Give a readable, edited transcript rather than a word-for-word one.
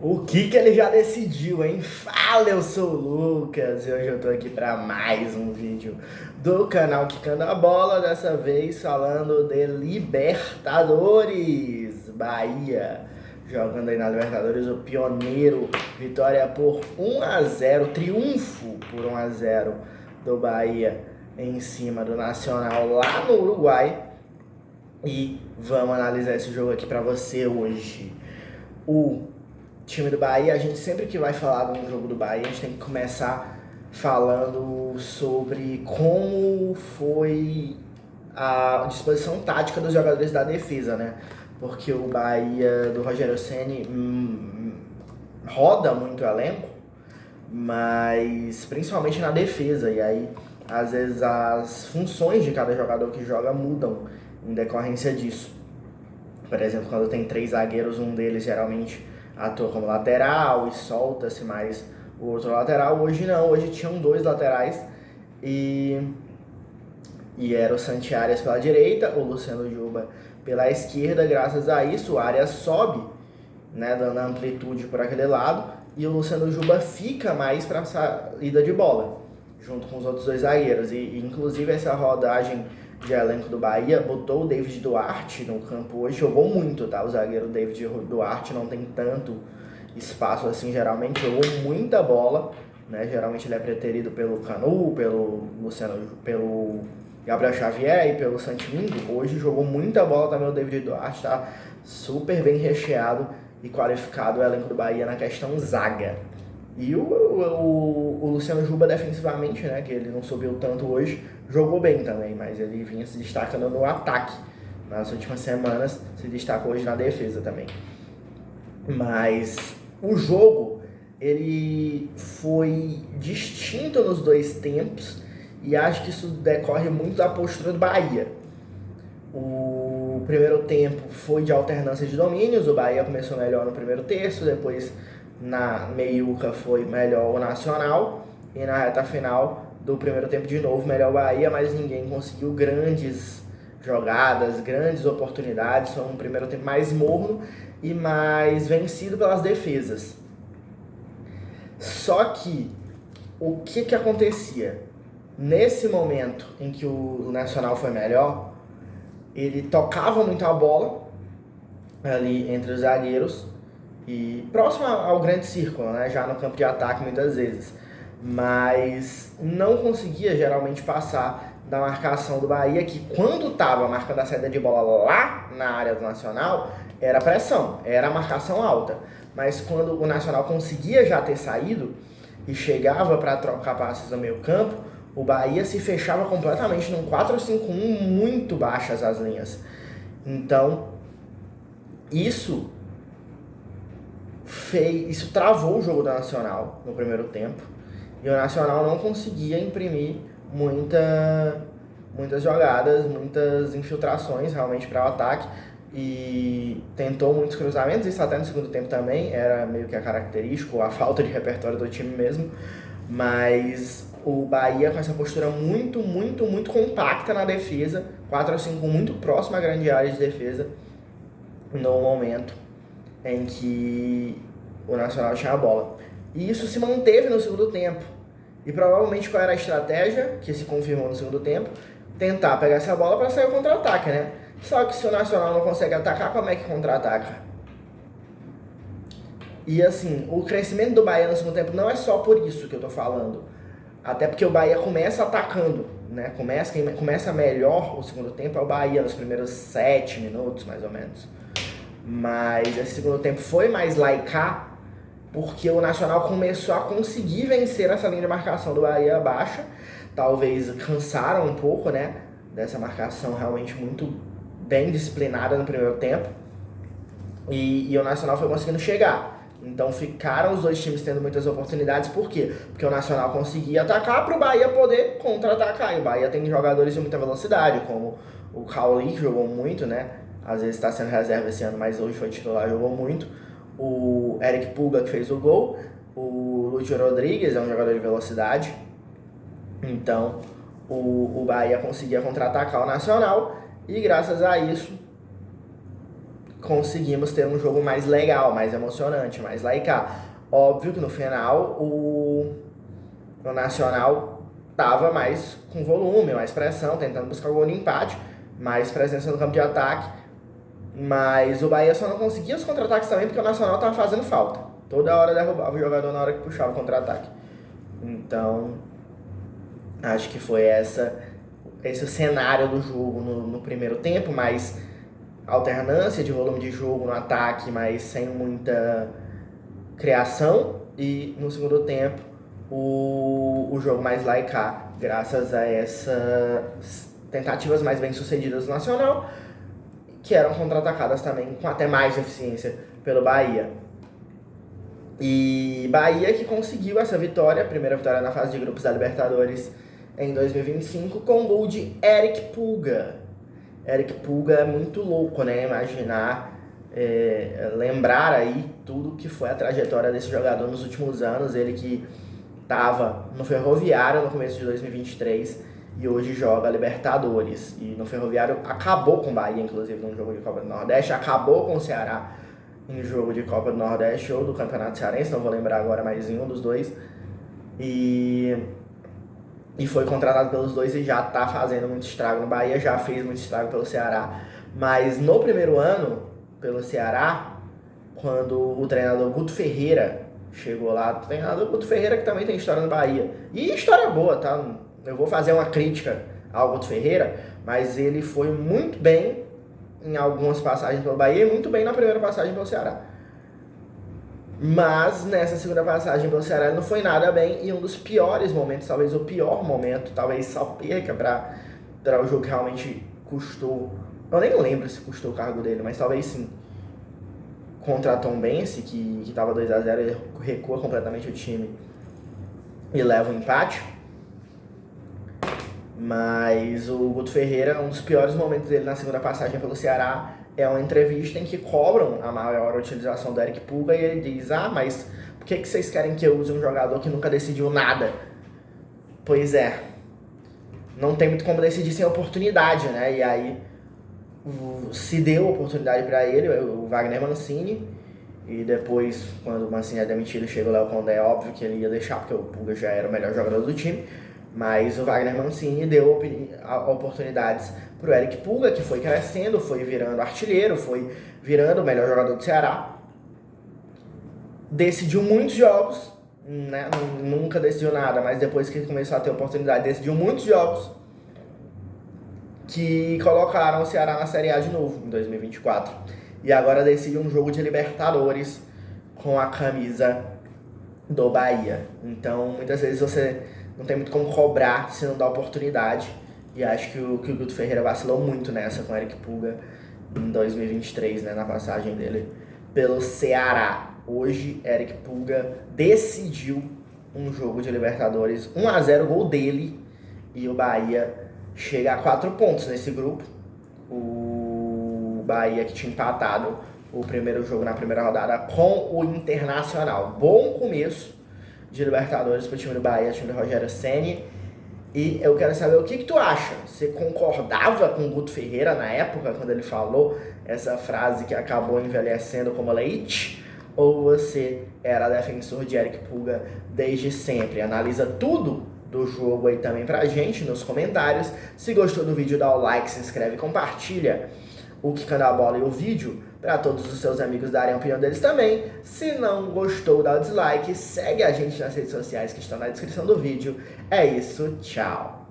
O que ele já decidiu, hein? Fala, eu sou o Lucas e hoje eu tô aqui para mais um vídeo do canal Quicando a Bola, dessa vez falando de Libertadores. Bahia jogando aí na Libertadores, o pioneiro, vitória por 1-0, triunfo por 1-0 do Bahia em cima do Nacional lá no Uruguai. E vamos analisar esse jogo aqui para você hoje. O time do Bahia, a gente sempre que vai falar de um jogo do Bahia, a gente tem que começar falando sobre como foi a disposição tática dos jogadores da defesa, né? Porque o Bahia do Rogério Ceni roda muito o elenco, mas principalmente na defesa, e aí às vezes as funções de cada jogador que joga mudam em decorrência disso. Por exemplo, quando tem três zagueiros, um deles geralmente atua como lateral e solta-se mais o outro lateral. Hoje não, hoje tinham dois laterais e era o Santi Arias pela direita, o Luciano Juba pela esquerda. Graças a isso, o Arias sobe, né, dando amplitude por aquele lado, e o Luciano Juba fica mais para a saída de bola, junto com os outros dois zagueiros. E inclusive essa rodagem de elenco do Bahia botou o David Duarte no campo hoje, jogou muito, tá? O zagueiro David Duarte não tem tanto espaço assim, geralmente jogou muita bola, né? Geralmente ele é preterido pelo Canu, pelo Luciano, pelo Gabriel Xavier e pelo Santimingo. Hoje jogou muita bola também o David Duarte, tá super bem recheado e qualificado o elenco do Bahia na questão zaga. E o Luciano Juba defensivamente, né, que ele não subiu tanto hoje, jogou bem também, mas ele vinha se destacando no ataque nas últimas semanas, se destacou hoje na defesa também. Mas o jogo, ele foi distinto nos dois tempos e acho que isso decorre muito da postura do Bahia. O primeiro tempo foi de alternância de domínios, o Bahia começou melhor no primeiro terço, depois na meiuca foi melhor o Nacional, e na reta final do primeiro tempo de novo melhor o Bahia, mas ninguém conseguiu grandes jogadas, grandes oportunidades. Foi um primeiro tempo mais morno e mais vencido pelas defesas. Só que o que acontecia? Nesse momento em que o Nacional foi melhor, ele tocava muito a bola ali entre os zagueiros e próximo ao grande círculo, né, já no campo de ataque muitas vezes, mas não conseguia geralmente passar da marcação do Bahia, que quando estava marcando a saída de bola lá na área do Nacional, era pressão, era marcação alta, mas quando o Nacional conseguia já ter saído e chegava para trocar passes no meio campo, o Bahia se fechava completamente num 4-5-1, muito baixas as linhas. Então, isso travou o jogo do Nacional no primeiro tempo, e o Nacional não conseguia imprimir muitas jogadas, muitas infiltrações realmente para o ataque, e tentou muitos cruzamentos. Isso até no segundo tempo também era meio que a característica, a falta de repertório do time mesmo, mas o Bahia com essa postura muito compacta na defesa, 4-5 muito próximo à grande área de defesa, no momento em que o Nacional tinha a bola. E isso se manteve no segundo tempo. E provavelmente qual era a estratégia que se confirmou no segundo tempo? Tentar pegar essa bola para sair o contra-ataque, né? Só que se o Nacional não consegue atacar, como é que contra-ataca? E assim, o crescimento do Bahia no segundo tempo não é só por isso que eu tô falando. Até porque o Bahia começa atacando, né? Quem começa melhor o segundo tempo é o Bahia, nos primeiros 7 minutos, mais ou menos. Mas esse segundo tempo foi mais lá e cá, porque o Nacional começou a conseguir vencer essa linha de marcação do Bahia baixa. Talvez cansaram um pouco, né, dessa marcação realmente muito bem disciplinada no primeiro tempo. E o Nacional foi conseguindo chegar. Então ficaram os dois times tendo muitas oportunidades. Por quê? Porque o Nacional conseguia atacar para o Bahia poder contra-atacar. E o Bahia tem jogadores de muita velocidade, como o Cauli, que jogou muito, né? Às vezes está sendo reserva esse ano, mas hoje foi titular, jogou muito. O Eric Pulga, que fez o gol. O Lúcio Rodrigues é um jogador de velocidade. Então o Bahia conseguia contra-atacar o Nacional. E graças a isso conseguimos ter um jogo mais legal, mais emocionante, mais laicar. Óbvio que no final o Nacional tava mais com volume, mais pressão, tentando buscar o gol de empate, mais presença no campo de ataque, mas o Bahia só não conseguia os contra-ataques também porque o Nacional tava fazendo falta. Toda hora derrubava o jogador na hora que puxava o contra-ataque. Então, acho que foi esse o cenário do jogo no primeiro tempo, mais alternância de volume de jogo no ataque, mas sem muita criação. E no segundo tempo, o jogo mais laicar, graças a essas tentativas mais bem sucedidas do Nacional, que eram contra-atacadas também com até mais eficiência pelo Bahia. E Bahia que conseguiu essa vitória, a primeira vitória na fase de grupos da Libertadores em 2025, com o gol de Eric Pulga. Eric Pulga é muito louco, né? Imaginar, lembrar aí tudo que foi a trajetória desse jogador nos últimos anos. Ele que estava no Ferroviário no começo de 2023 e hoje joga Libertadores. E no Ferroviário acabou com o Bahia, inclusive, num jogo de Copa do Nordeste, acabou com o Ceará em jogo de Copa do Nordeste ou do Campeonato Cearense, não vou lembrar agora mais nenhum dos dois. E foi contratado pelos dois e já tá fazendo muito estrago no Bahia, já fez muito estrago pelo Ceará. Mas no primeiro ano, pelo Ceará, quando o treinador Guto Ferreira chegou lá, o treinador Guto Ferreira que também tem história no Bahia, e história boa, tá? Eu vou fazer uma crítica ao Guto Ferreira, mas ele foi muito bem em algumas passagens pelo Bahia e muito bem na primeira passagem pelo Ceará. Mas nessa segunda passagem pelo Ceará ele não foi nada bem, e um dos piores momentos, talvez o pior momento, talvez só perca para o jogo que realmente custou, eu nem lembro se custou o cargo dele, mas talvez sim, contra a Tombense, que estava 2-0, ele recua completamente o time e leva um empate. Mas o Guto Ferreira, um dos piores momentos dele na segunda passagem pelo Ceará é uma entrevista em que cobram a maior utilização do Eric Pulga e ele diz: mas por que vocês querem que eu use um jogador que nunca decidiu nada? Pois é, não tem muito como decidir sem oportunidade, né? E aí se deu a oportunidade para ele, o Wagner Mancini, e depois, quando o Mancini é demitido, chega o Léo Condé, é óbvio que ele ia deixar, porque o Pulga já era o melhor jogador do time. Mas o Wagner Mancini deu oportunidades pro Eric Pulga, que foi crescendo, foi virando artilheiro, foi virando o melhor jogador do Ceará. Decidiu muitos jogos, né? Nunca decidiu nada, mas depois que ele começou a ter oportunidade, decidiu muitos jogos que colocaram o Ceará na Série A de novo, em 2024. E agora decide um jogo de Libertadores com a camisa do Bahia. Então, muitas vezes você não tem muito como cobrar se não dá oportunidade. E acho que o Guto Ferreira vacilou muito nessa com o Eric Pulga em 2023, né, na passagem dele pelo Ceará. Hoje, Eric Pulga decidiu um jogo de Libertadores, 1-0, gol dele, e o Bahia chega a 4 pontos nesse grupo. O Bahia que tinha empatado o primeiro jogo na primeira rodada com o Internacional. Bom começo de Libertadores pro time do Bahia, time do Rogério Ceni. E eu quero saber o que tu acha. Você concordava com o Guto Ferreira na época, quando ele falou essa frase que acabou envelhecendo como leite? Ou você era defensor de Eric Pulga desde sempre? Analisa tudo do jogo aí também pra gente nos comentários. Se gostou do vídeo, dá o like, se inscreve, compartilha o Quicando a Bola e o vídeo para todos os seus amigos darem a opinião deles também. Se não gostou, dá o dislike, segue a gente nas redes sociais que estão na descrição do vídeo. É isso, tchau!